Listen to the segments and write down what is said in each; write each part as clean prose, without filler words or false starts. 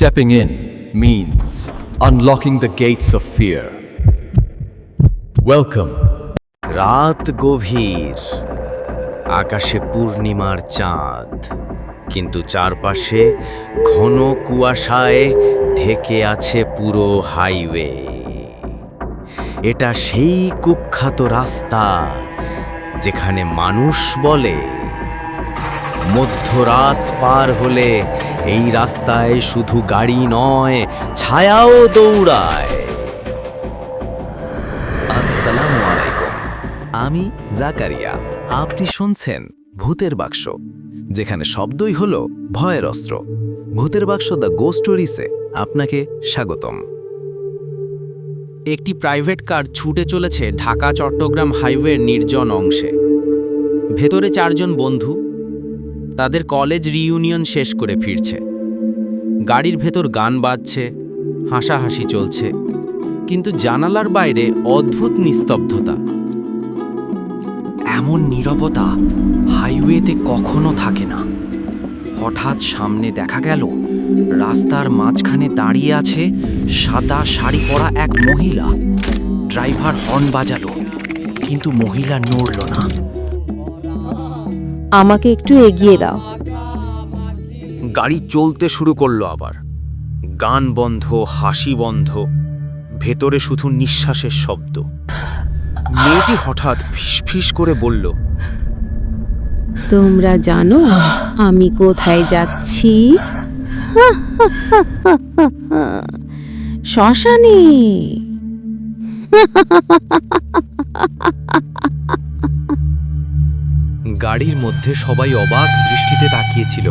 Stepping in means unlocking the gates of fear. Welcome. রাত গভীর, আকাশে পূর্ণিমার চাঁদ, কিন্তু চারপাশে ঘন কুয়াশায় ঢেকে আছে পুরো হাইওয়ে। এটা সেই কুখ্যাত রাস্তা যেখানে মানুষ বলে মধ্যরাত পার হলে এই রাস্তায় শুধু গাড়ি নয়, ছায়াও দৌড়ায়। আসসালামু আলাইকুম, আমি জাকারিয়া। আপনি শুনছেন ভূতের বাক্স, যেখানে শব্দই হলো ভয়ের অস্ত্র। ভূতের বাক্স দ্য গোস্ট স্টোরিজে আপনাকে স্বাগতম। একটি প্রাইভেট কার ছুটে চলেছে ঢাকা চট্টগ্রাম হাইওয়ের নির্জন অংশে। ভেতরে চারজন বন্ধু তাদের কলেজ রিইউনিয়ন শেষ করে ফিরছে। গাড়ির ভেতর গান বাজছে, হাসাহাসি চলছে, কিন্তু জানালার বাইরে অদ্ভুত নিস্তব্ধতা। এমন নীরবতা হাইওয়েতে কখনো থাকে না। হঠাৎ সামনে দেখা গেল রাস্তার মাঝখানে দাঁড়িয়ে আছে সাদা শাড়ি পরা এক মহিলা। ড্রাইভার হর্ন বাজালো, কিন্তু মহিলা নড়ল না। আমাকে একটু এগিয়ে দাও। গাড়ি চলতে শুরু করলো আবার। গান বন্ধ, হাসি বন্ধ, ভেতরে শুধু নিঃশ্বাসের শব্দ। মেয়েটি হঠাৎ ফিসফিস করে বলল, তোমরা জানো আমি কোথায় যাচ্ছি? শ্মশানে। গাড়ির মধ্যে সবাই অবাক দৃষ্টিতে তাকিয়েছিল,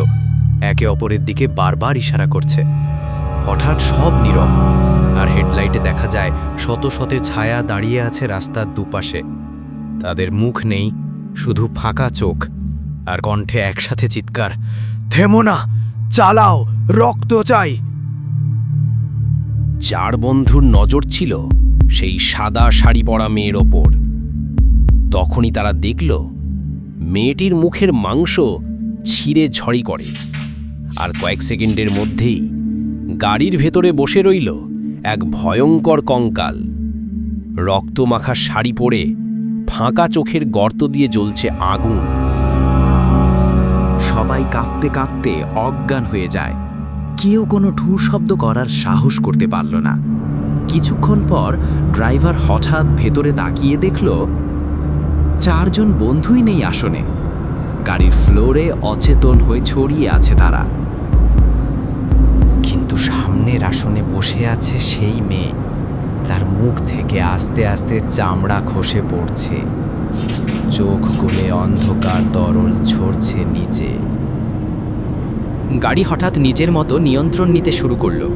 একে অপরের দিকে বারবার ইশারা করছে। হঠাৎ সব নীরব, আর হেডলাইটে দেখা যায় শত শত ছায়া দাঁড়িয়ে আছে রাস্তার দুপাশে। তাদের মুখ নেই, শুধু ফাঁকা চোখ, আর কণ্ঠে একসাথে চিৎকার, থেমো না, চালাও, রক্ত চাই। চার বন্ধুর নজর ছিল সেই সাদা শাড়ি পরা মেয়ের ওপর। তখনই তারা দেখল মেয়েটির মুখের মাংস ছিঁড়ে ঝড়ি করে, আর কয়েক সেকেন্ডের মধ্যেই গাড়ির ভেতরে বসে রইল এক ভয়ঙ্কর কঙ্কাল। রক্তমাখা শাড়ি পরে ফাঁকা চোখের গর্ত দিয়ে জ্বলছে আগুন। সবাই কাঁপতে কাঁপতে অজ্ঞান হয়ে যায়। কেউ কোনো ঠু শব্দ করার সাহস করতে পারল না। কিছুক্ষণ পর ড্রাইভার হঠাৎ ভেতরে তাকিয়ে দেখল চারজন বন্ধুই নেই আসনে। গাড়ির ফ্লোরে অচেতন হয়ে ছড়িয়ে আছে তারা। কিন্তু সামনের আসনে বসে আছে সেই মেয়ে। তার মুখ থেকে আস্তে আস্তে চামড়া খসে পড়ছে, চোখ গলে অন্ধকার তরল ঝরছে নিচে। গাড়ি হঠাৎ নিজের মতো নিয়ন্ত্রণ নিতে শুরু করলো।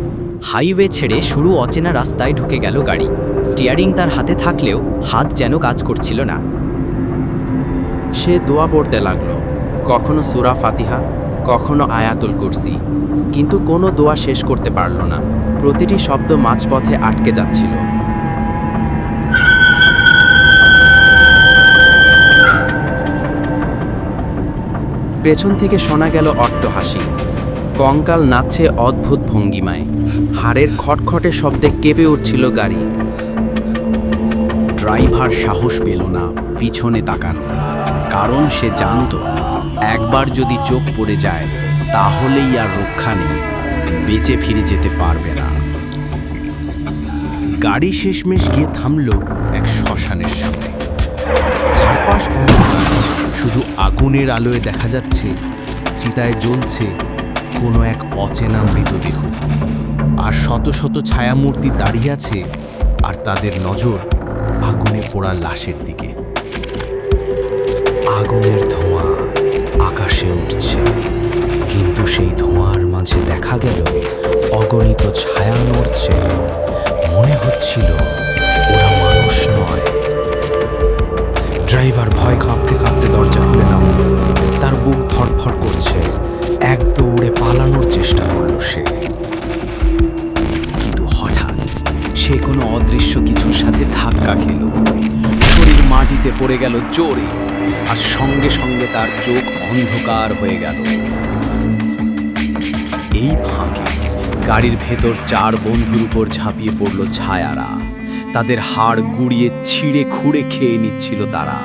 হাইওয়ে ছেড়ে শুরু অচেনা রাস্তায় ঢুকে গেল গাড়ি। স্টিয়ারিং তার হাতে থাকলেও হাত যেন কাজ করছিল না। সে দোয়া পড়তে লাগলো, কখনো সূরা ফাতিহা, কখনো আয়াতুল কুরসি, কিন্তু কোনো দোয়া শেষ করতে পারল না। প্রতিটি শব্দ মাঝপথে আটকে যাচ্ছিল। পেছন থেকে শোনা গেল অট্টহাসি। কঙ্কাল নাচছে অদ্ভুত ভঙ্গিমায়। হাড়ের খটখটে শব্দে কেঁপে উঠছিল গাড়ি। ড্রাইভার সাহস পেল না পিছনে তাকানো, কারণ সে জানত একবার যদি চোখ পড়ে যায় তাহলেই আর রক্ষা নেই, বেঁচে ফিরে যেতে পারবে না। গাড়ি শেষমেশ গিয়ে থামল এক শ্মশানের সামনে। চারপাশ অন্ধকার, শুধু আগুনের আলোয় দেখা যাচ্ছে চিতায় জ্বলছে কোনো এক অচেনা মৃতদেহ। আর শত শত ছায়ামূর্তি দাঁড়িয়ে আছে, আর তাদের নজর আগুনে পোড়া লাশের দিকে। আগুনের ধোঁয়া আকাশে উঠছে, কিন্তু সেই ধোঁয়ার মাঝে দেখা গেল অগণিত ছায়া নড়ছে। মনে হচ্ছিল ওরা মানুষ নয়। ড্রাইভার ভয় কাঁপতে কাঁপতে দরজা খুলে নামল। তার বুক ধড়ফড় করছে। এক দৌড়ে পালানোর চেষ্টা করল সে, কিন্তু হঠাৎ সে কোনো অদৃশ্য কিছুর সাথে ধাক্কা খেল। শরীর মাটিতে পড়ে গেল জোরে, আর সঙ্গে সঙ্গে তার চোখ অন্ধকার হয়ে গেল। এই ফাঁকে গাড়ির ভেতর 4 বন্ধুর উপর ঝাঁপিয়ে পড়ল ছায়ারা। তাদের হাড় গুড়িয়ে ছিঁড়ে খুঁড়ে খেয়ে নিচ্ছিল তারা।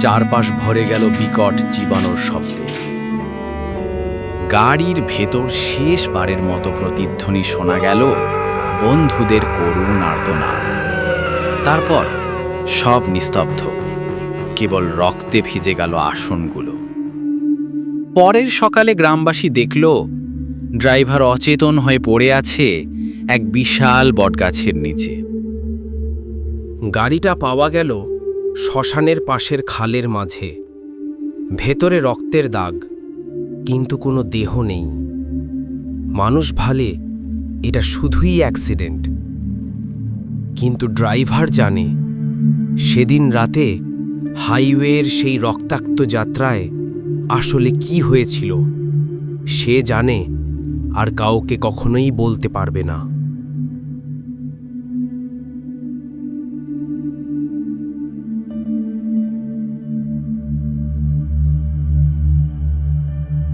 চারপাশ ভরে গেল বিকট চিবানোর শব্দে। গাড়ির ভেতর শেষবারের মতো প্রতিধ্বনি শোনা গেল বন্ধুদের করুণ আর্তনাদ। তারপর সব নিস্তব্ধ, কেবল রক্তে ভিজে গেল আসনগুলো। পরের সকালে গ্রামবাসী দেখল ড্রাইভার অচেতন হয়ে পড়ে আছে এক বিশাল বটগাছের নিচে। গাড়িটা পাওয়া গেল শ্মশানের পাশের খালের মাঝে। ভেতরে রক্তের দাগ, কিন্তু কোনো দেহ নেই। মানুষ ভালে এটা শুধুই অ্যাক্সিডেন্ট, কিন্তু ড্রাইভার জানে সেদিন রাতে হাইওয়ের সেই রক্তাক্ত যাত্রায় আসলে কি হয়েছিল। সে জানে, আর কাউকে কখনোই বলতে পারবে না।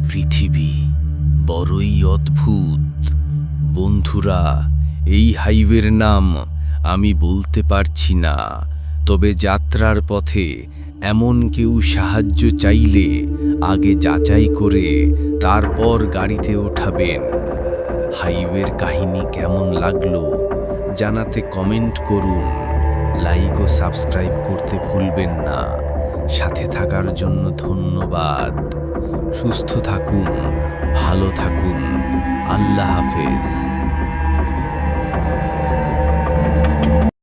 পৃথিবী বড়ই অদ্ভুত। বন্ধুরা, এই হাইওয়ের নাম আমি বলতে পারছি না, তবে যাত্রার পথে এমন কেউ সাহায্য চাইলে আগে যাচাই করে তারপর গাড়িতে ওঠাবেন। হাইওয়ের কাহিনী কেমন লাগলো জানাতে কমেন্ট করুন। লাইক ও সাবস্ক্রাইব করতে ভুলবেন না। সাথে থাকার জন্য ধন্যবাদ। সুস্থ থাকুন, ভালো থাকুন। আল্লাহ হাফেজ।